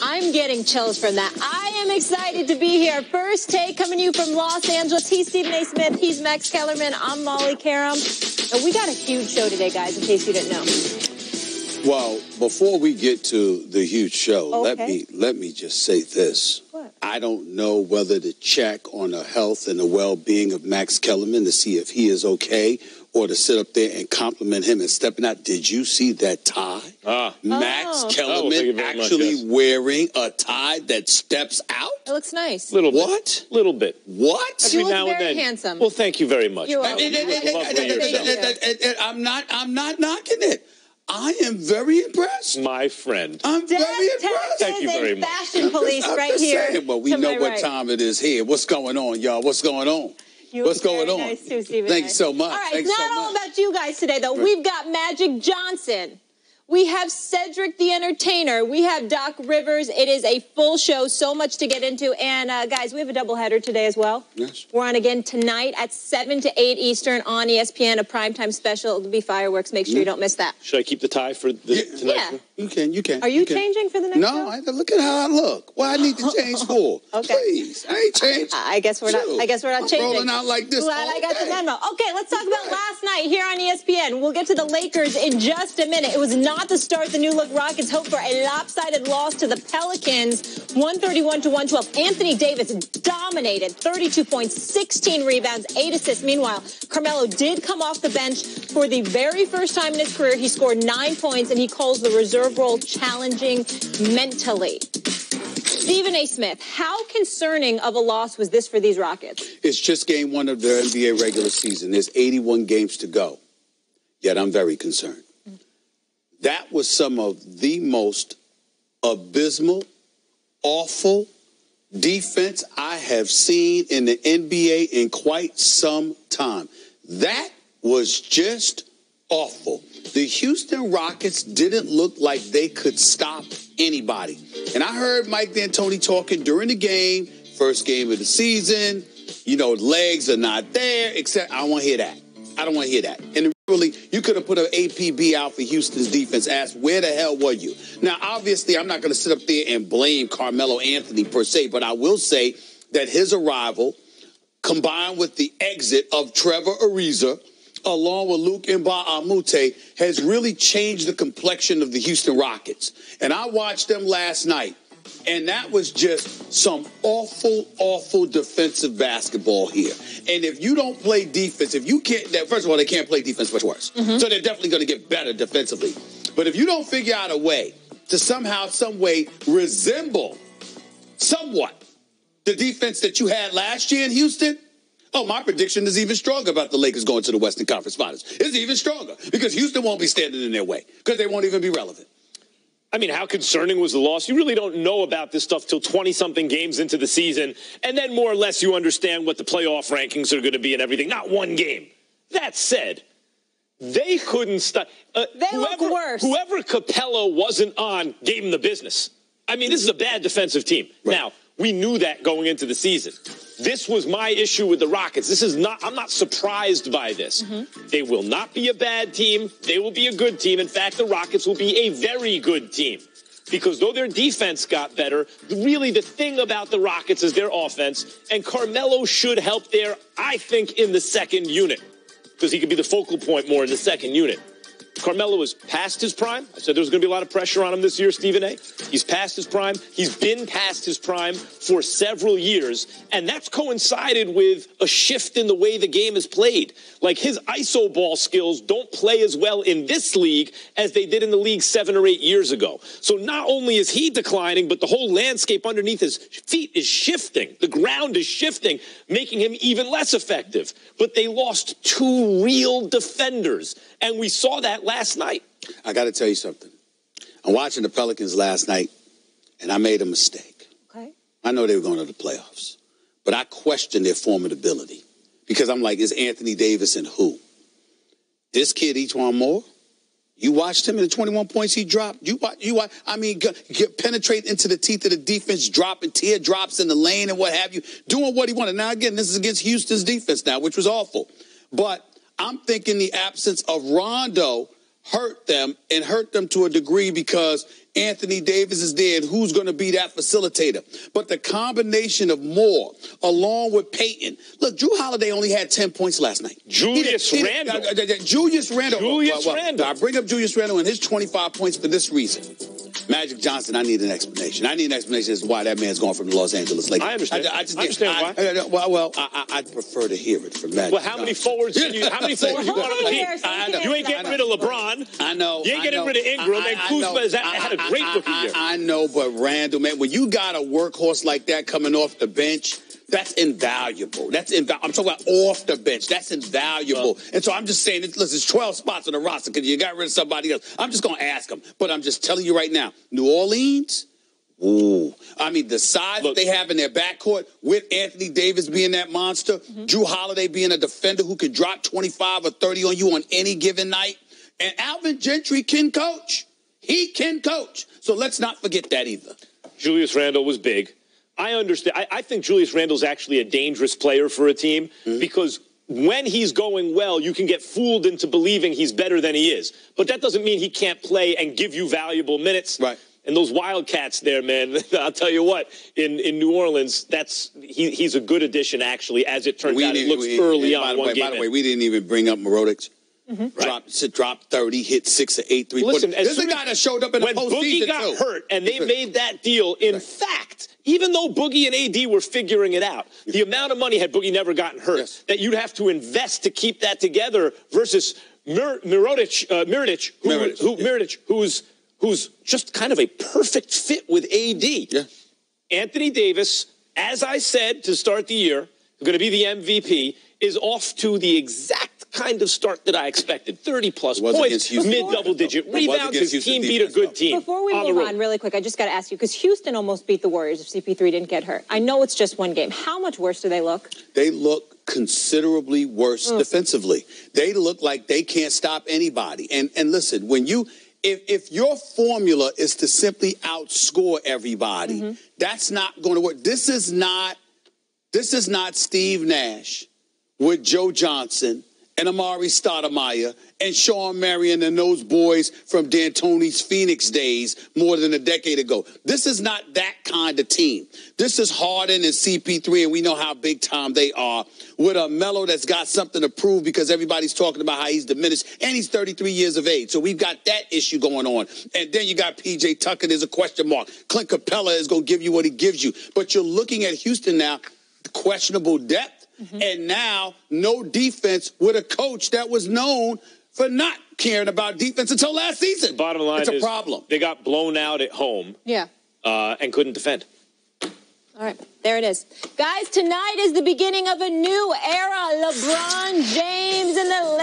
I'm getting chills from that. I am excited to be here. First take coming to you from Los Angeles. He's Stephen A. Smith. He's Max Kellerman. I'm Molly Karam. And we got a huge show today, guys, in case you didn't know. Well, before we get to the huge show, let me just say this. What? I don't know whether to check on the health and the well-being of Max Kellerman to see if he is okay or to sit up there and compliment him and stepping out. Did you see that tie? Max Kellerman actually wearing a tie that steps out? It looks nice. Little bit. What? Little bit. What? Every You look now and very then. handsome. Well, thank you very much. You're welcome. I'm not knocking it. I am very impressed. My friend. I'm very impressed. Thank you very much. Fashion police right here. Saying, well, we know what time it is here. What's going on, y'all? What's going on? What's going on? Nice too, Stephen. Thank you so much. All right, it's not all about you guys today, though. We've got Magic Johnson. We have Cedric the Entertainer. We have Doc Rivers. It is a full show, so much to get into. And, guys, we have a doubleheader today as well. Yes. We're on again tonight at 7 to 8 Eastern on ESPN, a primetime special. It'll be fireworks. Make sure you don't miss that. Should I keep the tie for tonight? Yeah. You can. Are you changing for the next show? No, look at how I look. What I need to change for? Okay. Please, I ain't changed. I guess we're not. I guess we're not changing. Rolling out like this. Glad I got the memo. Okay, let's talk about last night here on ESPN. We'll get to the Lakers in just a minute. It was not the start the new look Rockets hoped for. A lopsided loss to the Pelicans, 131-112. Anthony Davis dominated, 32 points, 16 rebounds, 8 assists. Meanwhile, Carmelo did come off the bench for the very first time in his career. He scored 9 points, and he calls the reserve role challenging mentally. Stephen A. Smith, how concerning of a loss was this for these Rockets? It's just game one of their NBA regular season. There's 81 games to go. Yet I'm very concerned. That was some of the most abysmal, awful defense I have seen in the NBA in quite some time. That was just awful. The Houston Rockets didn't look like they could stop anybody. And I heard Mike D'Antoni talking during the game, first game of the season, legs are not there, except I don't want to hear that. I don't want to hear that. And really, you could have put an APB out for Houston's defense, asked, where the hell were you? Now, obviously, I'm not going to sit up there and blame Carmelo Anthony per se, but I will say that his arrival, combined with the exit of Trevor Ariza, along with Luke Mbah-a-Moute, has really changed the complexion of the Houston Rockets. And I watched them last night, and that was just some awful, awful defensive basketball here. And if you don't play defense, if you can't, first of all, they can't play defense much worse. Mm-hmm. So they're definitely going to get better defensively. But if you don't figure out a way to somehow, some way resemble somewhat the defense that you had last year in Houston, my prediction is even stronger about the Lakers going to the Western Conference Finals. It's even stronger because Houston won't be standing in their way because they won't even be relevant. I mean, how concerning was the loss? You really don't know about this stuff till 20-something games into the season, and then more or less you understand what the playoff rankings are going to be and everything. Not one game. That said, they couldn't stop. They look worse. Whoever Capello wasn't on gave him the business. I mean, this is a bad defensive team. Right. Now, we knew that going into the season. This was my issue with the Rockets. I'm not surprised by this. Mm-hmm. They will not be a bad team. They will be a good team. In fact, the Rockets will be a very good team. Because though their defense got better, really the thing about the Rockets is their offense. And Carmelo should help there, I think, in the second unit. Because he could be the focal point more in the second unit. Carmelo is past his prime. I said there was going to be a lot of pressure on him this year, Stephen A. He's past his prime. He's been past his prime for several years, and that's coincided with a shift in the way the game is played. Like his iso ball skills don't play as well in this league as they did in the league 7 or 8 years ago. So not only is he declining, but the whole landscape underneath his feet is shifting. The ground is shifting, making him even less effective. But they lost 2 real defenders, and we saw that last night. I got to tell you something. I'm watching the Pelicans last night, and I made a mistake. Okay. I know they were going to the playoffs, but I questioned their formidability because I'm like, is Anthony Davis and who? This kid, E'Twaun Moore, you watched him in the 21 points he dropped. Penetrate into the teeth of the defense, dropping teardrops in the lane and what have you, doing what he wanted. Now, again, this is against Houston's defense now, which was awful. But I'm thinking the absence of Rondo hurt them to a degree because Anthony Davis is there, and who's going to be that facilitator. But the combination of Moore, along with Peyton. Look, Drew Holiday only had 10 points last night. Julius Randle. Julius Randle. Randle. I bring up Julius Randle and his 25 points for this reason. Magic Johnson, I need an explanation. I need an explanation as to why that man's gone from the Los Angeles Lakers. I understand. I understand why. I'd prefer to hear it from Magic. Well, how many forwards? How many forwards you want on the team? You ain't getting rid of LeBron. I know. You ain't getting rid of Ingram, and Kuzma has had a great rookie year. I know, but Randle, man, when you got a workhorse like that coming off the bench, that's invaluable. I'm talking about off the bench. That's invaluable. Well, and so I'm just saying, listen, it's 12 spots on the roster because you got rid of somebody else. I'm just going to ask them. But I'm just telling you right now, New Orleans, ooh. I mean, the size that they have in their backcourt with Anthony Davis being that monster, Drew Holiday being a defender who can drop 25 or 30 on you on any given night, and Alvin Gentry can coach. He can coach. So let's not forget that either. Julius Randle was big. I understand. I think Julius Randle's actually a dangerous player for a team because when he's going well, you can get fooled into believing he's better than he is. But that doesn't mean he can't play and give you valuable minutes. Right. And those Wildcats there, man, I'll tell you what, in New Orleans, he's a good addition, actually, as it turns out. It looks early on. By the way, we didn't even bring up Mirotic. Dropped 30, hit 6 or 8 3 Listen, this is a guy that showed up in the postseason, when Boogie got hurt and they made that deal, in fact, even though Boogie and AD were figuring it out, the amount of money had Boogie never gotten hurt that you'd have to invest to keep that together versus Mirotic, who's just kind of a perfect fit with AD. Yeah. Anthony Davis, as I said to start the year, going to be the MVP, is off to the exact kind of start that I expected. 30-plus points, mid-double-digit rebounds. His team beat a good team. Before we move on, really quick, I just got to ask you, because Houston almost beat the Warriors if CP3 didn't get hurt. I know it's just one game. How much worse do they look? They look considerably worse defensively. They look like they can't stop anybody. And listen, when if your formula is to simply outscore everybody, that's not going to work. This is not Steve Nash with Joe Johnson and Amari Stoudemire and Sean Marion and those boys from D'Antoni's Phoenix days more than a decade ago. This is not that kind of team. This is Harden and CP3, and we know how big time they are, with a Melo that's got something to prove because everybody's talking about how he's diminished, and he's 33 years of age. So we've got that issue going on. And then you got P.J. Tucker, there's a question mark. Clint Capella is going to give you what he gives you. But you're looking at Houston now, questionable depth. And now no defense with a coach that was known for not caring about defense until last season. Bottom line is a problem. They got blown out at home. Yeah. And couldn't defend. All right, there it is. Guys, tonight is the beginning of a new era. LeBron James and the